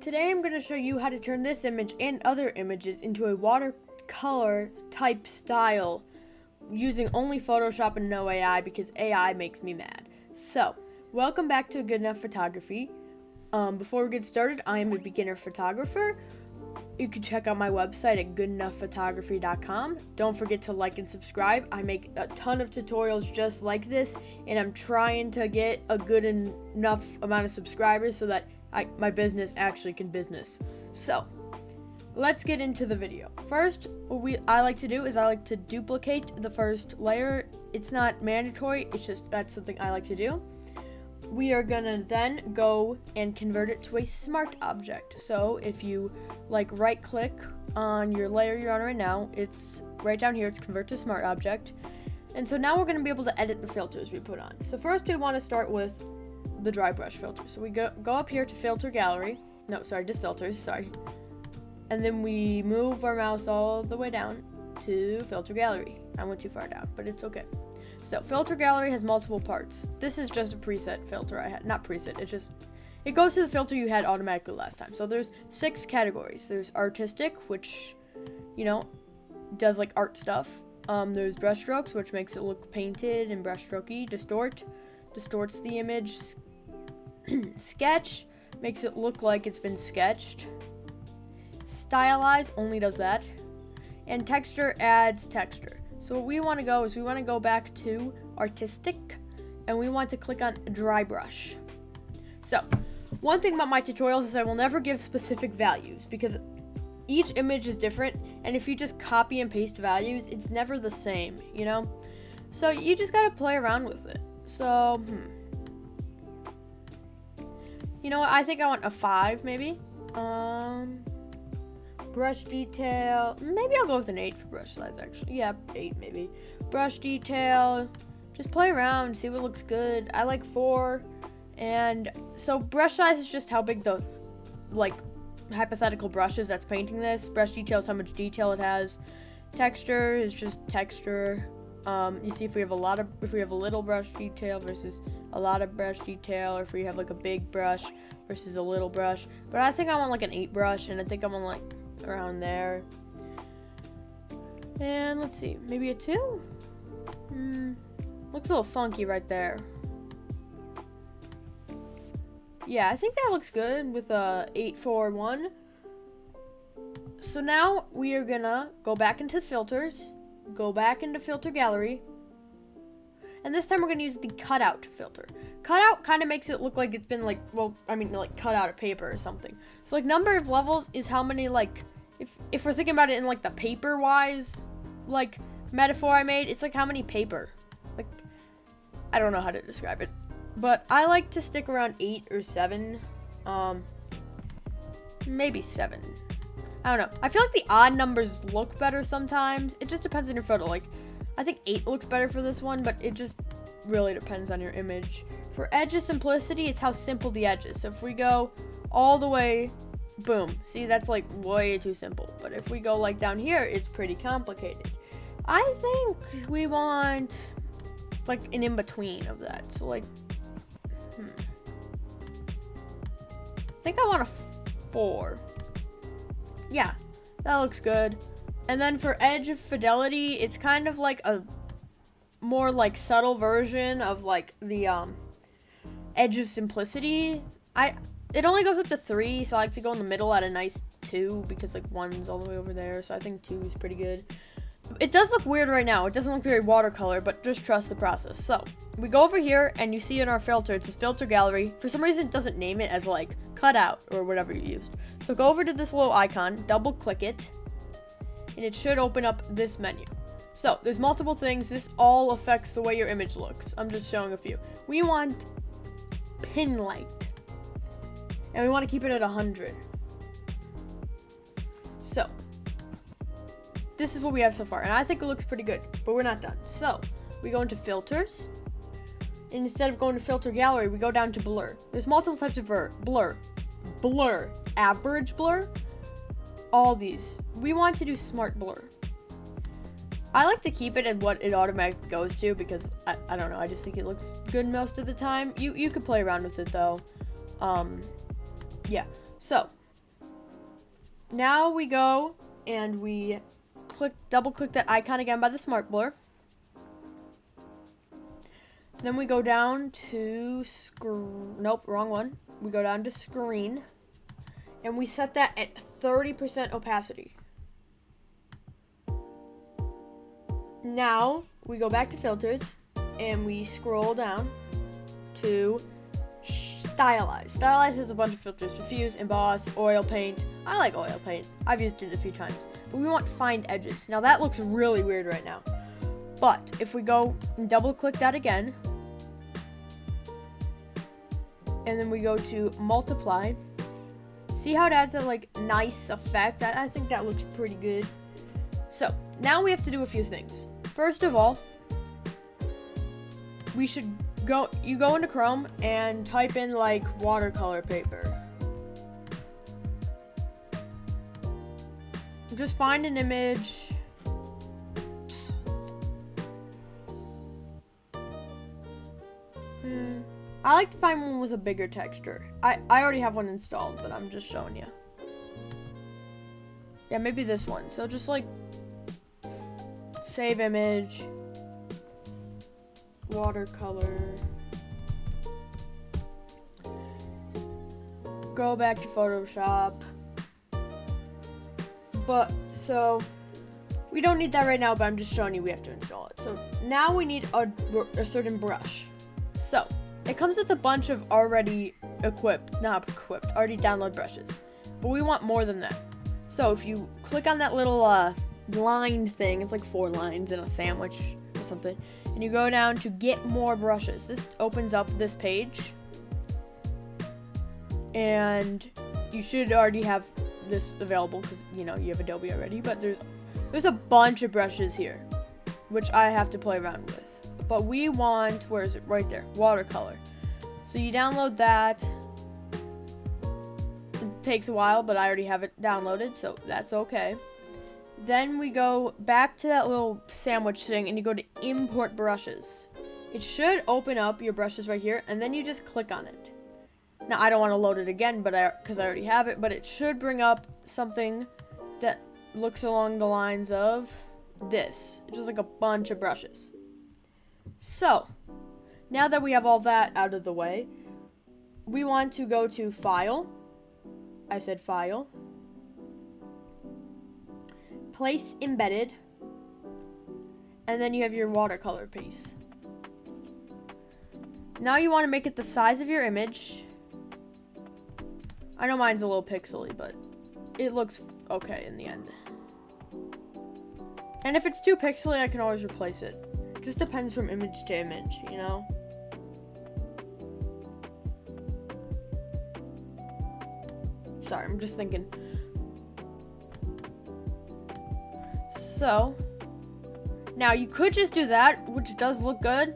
today I'm going to show you how to turn this image and other images into a watercolor type style using only Photoshop and no AI because AI makes me mad. So, welcome back to Good Enough Photography. Before we get started, I am a beginner photographer. You can check out my website at goodenoughphotography.com. Don't forget to like and subscribe. I make a ton of tutorials just like this, and I'm trying to get a good enough amount of subscribers so that my business actually can business. So, let's get into the video. First, what I like to do is I like to duplicate the first layer. It's not mandatory, it's just that's something I like to do. We are gonna then go and convert it to a smart object. So if you right click on your layer you're on right now, it's right down here, it's convert to smart object. And so now we're gonna be able to edit the filters we put on. So first we wanna start with the dry brush filter. So we go up here to filter gallery. No, sorry, just filters, sorry. And then we move our mouse all the way down to filter gallery. I went too far down, but it's okay. So filter gallery has multiple parts. This is just a preset filter I had, not preset, it goes to the filter you had automatically last time. So there's 6 categories. There's artistic, which, does like art stuff. There's brush strokes, which makes it look painted and brush strokey. Distorts the image. Sketch makes it look like it's been sketched. Stylize only does that. And texture adds texture. So what we want to go is we want to go back to artistic and we want to click on dry brush. So one thing about my tutorials is I will never give specific values because each image is different, and if you just copy and paste values, it's never the same, So you just got to play around with it. So, you know what? I think I want a 5 maybe. Brush detail, maybe I'll go with an 8 for brush size actually. Yeah, 8 maybe. Brush detail, just play around, see what looks good. I like 4. And so brush size is just how big the hypothetical brush is that's painting this. Brush detail is how much detail it has. Texture is just texture. You see if we have a little brush detail versus a lot of brush detail, or if we have like a big brush versus a little brush. But I think I want like an 8 brush, and I think I want like around there. And let's see, maybe a 2? Looks a little funky right there. Yeah, I think that looks good with a 8, 4, 1. So now we are gonna go back into filters, go back into filter gallery, and this time we're gonna use the cutout filter. Cutout kind of makes it look like it's been cut out of paper or something. So number of levels is how many if we're thinking about it in the paper wise metaphor I made, it's how many paper. I don't know how to describe it. But I like to stick around 8 or 7. Maybe 7. I don't know. I feel like the odd numbers look better sometimes. It just depends on your photo. I think 8 looks better for this one, but it just really depends on your image. For edge of simplicity, it's how simple the edge is. So if we go all the way, boom. See, that's way too simple. But if we go down here, it's pretty complicated. I think we want an in-between of that. So I think I want a 4. Yeah, that looks good. And then for edge of fidelity, it's kind of a more subtle version of the edge of simplicity. It only goes up to 3, so I like to go in the middle at a nice 2 because 1's all the way over there, so I think 2 is pretty good. It does look weird right now. It doesn't look very watercolor, but just trust the process. So we go over here and you see in our filter, it says filter gallery. For some reason, it doesn't name it as cutout or whatever you used. So go over to this little icon, double click it, and it should open up this menu. So there's multiple things. This all affects the way your image looks. I'm just showing a few. We want pin light, and we want to keep it at 100. So this is what we have so far, and I think it looks pretty good, but we're not done. So we go into filters, and instead of going to filter gallery, we go down to blur. There's multiple types of blur, average blur, all these. We want to do smart blur. I like to keep it at what it automatically goes to because I don't know, I just think it looks good most of the time. You could play around with it though. Yeah, so now we go and we double click that icon again by the smart blur. Then we go down to nope, wrong one. We go down to screen and we set that at 30% opacity. Now we go back to filters and we scroll down to stylize. Stylize has a bunch of filters: diffuse, emboss, oil paint. I like oil paint. I've used it a few times. But we want fine edges. Now that looks really weird right now. But if we go and double click that again, and then we go to multiply, see how it adds a like nice effect? I think that looks pretty good. So now we have to do a few things. First of all, you go into Chrome and type in like watercolor paper. Just find an image. I like to find one with a bigger texture. I already have one installed, but I'm just showing you. Yeah, maybe this one. So just like save image, watercolor, go back to Photoshop. But so we don't need that right now, but I'm just showing you we have to install it. So now we need a certain brush. So it comes with a bunch of already already download brushes, but we want more than that. So if you click on that little line thing, it's like 4 lines in a sandwich or something, and you go down to get more brushes. This opens up this page, and you should already have this available because you have Adobe already, but there's a bunch of brushes here, which I have to play around with. But we want, where is it? Right there, watercolor. So you download that. It takes a while, but I already have it downloaded, so that's okay. Then we go back to that little sandwich thing and you go to import brushes. It should open up your brushes right here, and then you just click on it. Now I don't want to load it again, because I already have it, but it should bring up something that looks along the lines of this. It's just like a bunch of brushes. So, now that we have all that out of the way, we want to go to File. I said File. Place Embedded. And then you have your watercolor piece. Now you want to make it the size of your image. I know mine's a little pixely, but it looks okay in the end. And if it's too pixely, I can always replace it. Just depends from image to image, Sorry, I'm just thinking. So, now you could just do that, which does look good.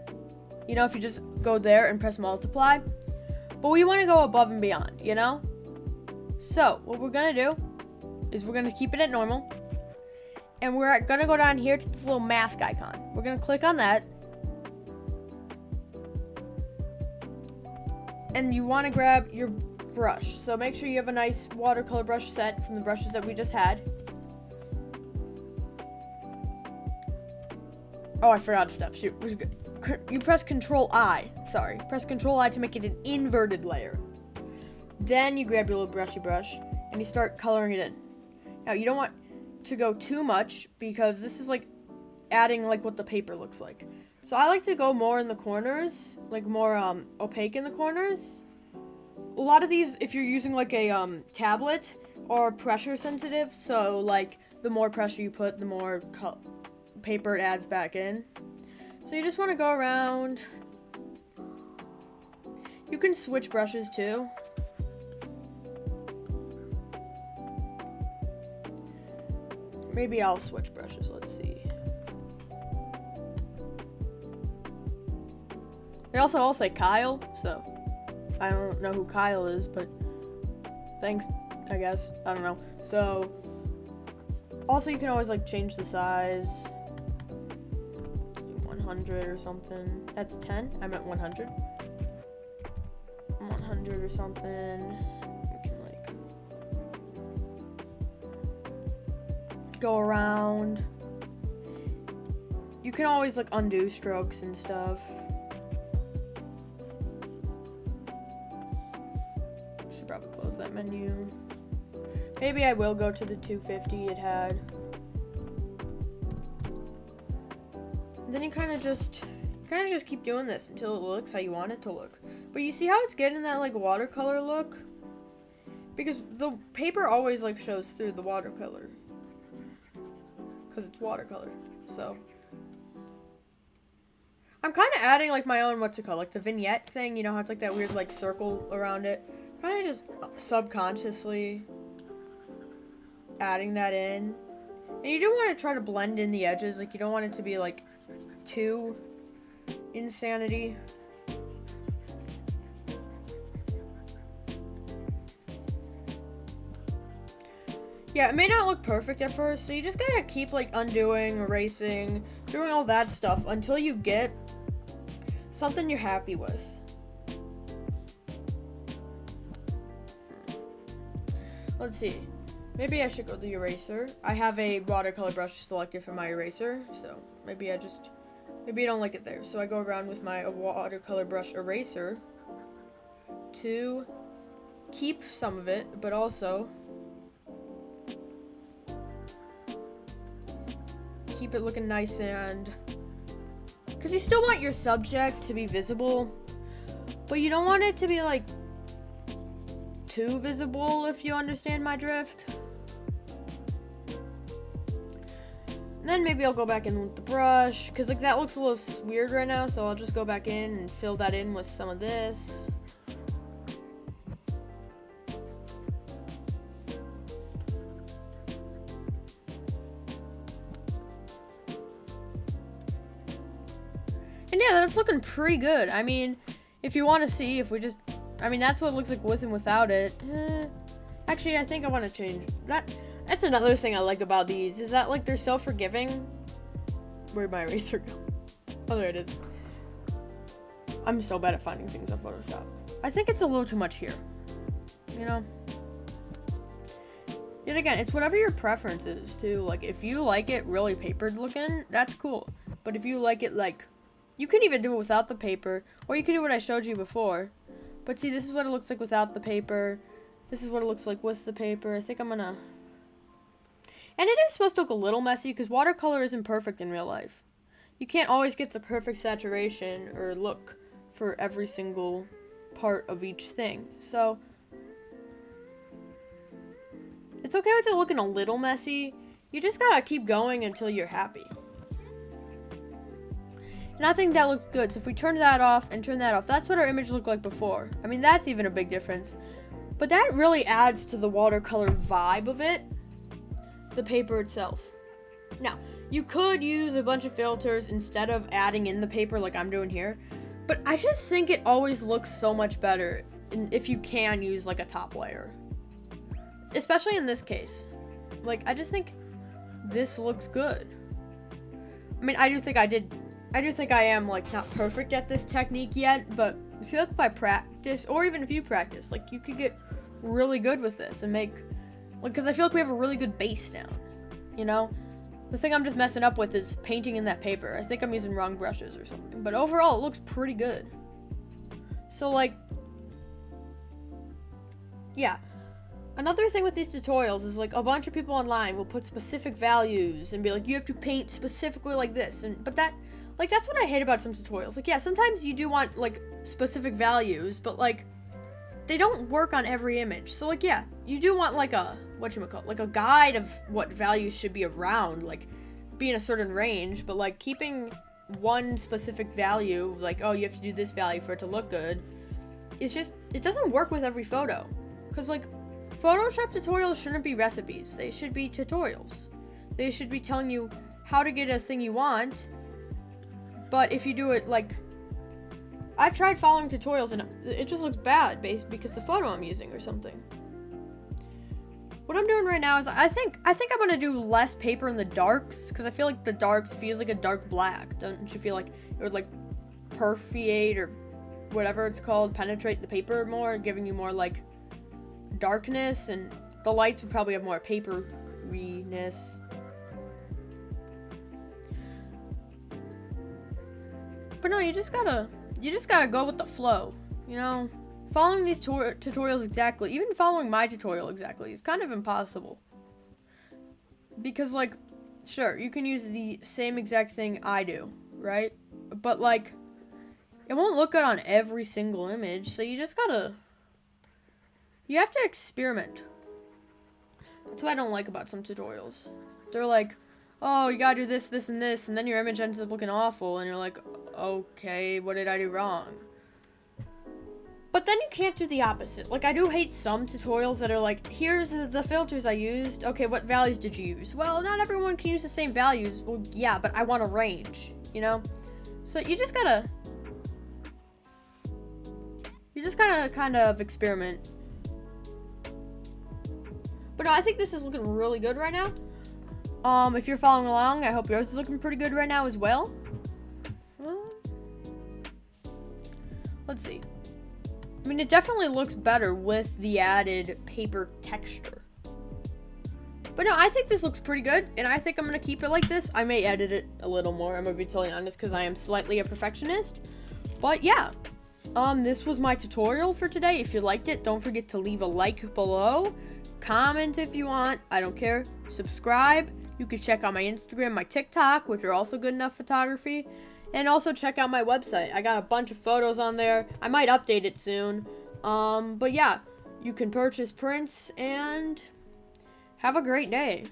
If you just go there and press multiply. But we want to go above and beyond, So, what we're going to do is we're going to keep it at normal. And we're going to go down here to this little mask icon. We're going to click on that. And you want to grab your brush. So make sure you have a nice watercolor brush set from the brushes that we just had. Oh, I forgot a step. Shoot. You press Control-I. Sorry. Press Control-I to make it an inverted layer. Then you grab your little brushy brush and you start coloring it in. Now, you don't want to go too much because this is like adding like what the paper looks like. So I like to go more in the corners, like more opaque in the corners. A lot of these, if you're using like a tablet, are pressure sensitive, so like the more pressure you put, the more paper it adds back in. So you just want to go around. You can switch brushes too. Maybe I'll switch brushes, let's see. They also all say Kyle, so I don't know who Kyle is, but thanks, I guess. I don't know. So, also you can always like change the size. Let's do 100 or something. That's 10. I meant 100. 100 or something. We can like go around. You can always like undo strokes and stuff. Should probably close that menu. Maybe I will go to the 250 it had. And then you kind of just keep doing this until it looks how you want it to look. But you see how it's getting that like watercolor look? Because the paper always like shows through the watercolor. Because it's watercolor. So I'm kind of adding like my own, what's it called? Like the vignette thing. You know how it's like that weird like circle around it? Kind of just subconsciously adding that in. And you do want to try to blend in the edges. Like you don't want it to be like too insanity. Yeah, it may not look perfect at first, so you just gotta keep like undoing, erasing, doing all that stuff until you get something you're happy with. Let's see. Maybe I should go to the eraser. I have a watercolor brush selected for my eraser, so maybe I don't like it there. So I go around with my watercolor brush eraser to keep some of it, but also keep it looking nice, and because you still want your subject to be visible, but you don't want it to be like too visible, if you understand my drift. And then maybe I'll go back in with the brush, because like that looks a little weird right now, so I'll just go back in and fill that in with some of this. And yeah, that's looking pretty good. I mean, if you want to see, that's what it looks like with and without it. Actually, I think I want to change that. That's another thing I like about these, is that like they're so forgiving. Where'd my eraser go? Oh, there it is. I'm so bad at finding things on Photoshop. I think it's a little too much here. You know? Yet again, it's whatever your preference is too. Like if you like it really papered looking, that's cool. But if you like it like, you can even do it without the paper, or you can do what I showed you before. But see, this is what it looks like without the paper. This is what it looks like with the paper. I think I'm gonna... And it is supposed to look a little messy, because watercolor isn't perfect in real life. You can't always get the perfect saturation or look for every single part of each thing. So, it's okay with it looking a little messy. You just gotta keep going until you're happy. And I think that looks good. So if we turn that off and turn that off, that's what our image looked like before. I mean, that's even a big difference. But that really adds to the watercolor vibe of it. The paper itself. Now, you could use a bunch of filters instead of adding in the paper like I'm doing here, but I just think it always looks so much better if you can use like a top layer. Especially in this case. Like, I just think this looks good. I mean, I do think I am like not perfect at this technique yet, but I feel like if I practice, or even if you practice, like you could get really good with this and make, like, because I feel like we have a really good base down, you know? The thing I'm just messing up with is painting in that paper. I think I'm using wrong brushes or something, but overall it looks pretty good. So like, yeah. Another thing with these tutorials is like a bunch of people online will put specific values and be like, you have to paint specifically like this, but that's what I hate about some tutorials. Like, yeah, sometimes you do want like specific values, but like they don't work on every image. So like, yeah, you do want like a, like a guide of what values should be around, like be in a certain range, but like keeping one specific value, like, oh, you have to do this value for it to look good, it's just, it doesn't work with every photo. Because like, Photoshop tutorials shouldn't be recipes. They should be tutorials. They should be telling you how to get a thing you want. But if you do it like, I've tried following tutorials and it just looks bad because the photo I'm using or something. What I'm doing right now is I think I'm gonna do less paper in the darks, because I feel like the darks feels like a dark black. Don't you feel like it would like permeate or whatever it's called, penetrate the paper more, giving you more like darkness, and the lights would probably have more paperiness. But no, you just gotta go with the flow, you know? Following these tutorials exactly, even following my tutorial exactly, is kind of impossible. Because, like, sure, you can use the same exact thing I do, right? But, like, it won't look good on every single image, so you just gotta... You have to experiment. That's what I don't like about some tutorials. They're like, oh, you gotta do this, this, and this, and then your image ends up looking awful, and you're like, okay, what did I do wrong? But then you can't do the opposite. Like, I do hate some tutorials that are like, here's the filters I used. Okay, what values did you use? Well, not everyone can use the same values. Well, yeah, but I want a range, you know? So you just gotta kind of experiment. But no, I think this is looking really good right now. If you're following along, I hope yours is looking pretty good right now as well. Let's see. I mean, it definitely looks better with the added paper texture. But no, I think this looks pretty good, and I think I'm going to keep it like this. I may edit it a little more, I'm going to be totally honest, because I am slightly a perfectionist. But yeah, this was my tutorial for today. If you liked it, don't forget to leave a like below. Comment if you want, I don't care. Subscribe. You can check out my Instagram, my TikTok, which are also good enough photography. And also check out my website. I got a bunch of photos on there. I might update it soon. But yeah, you can purchase prints and have a great day.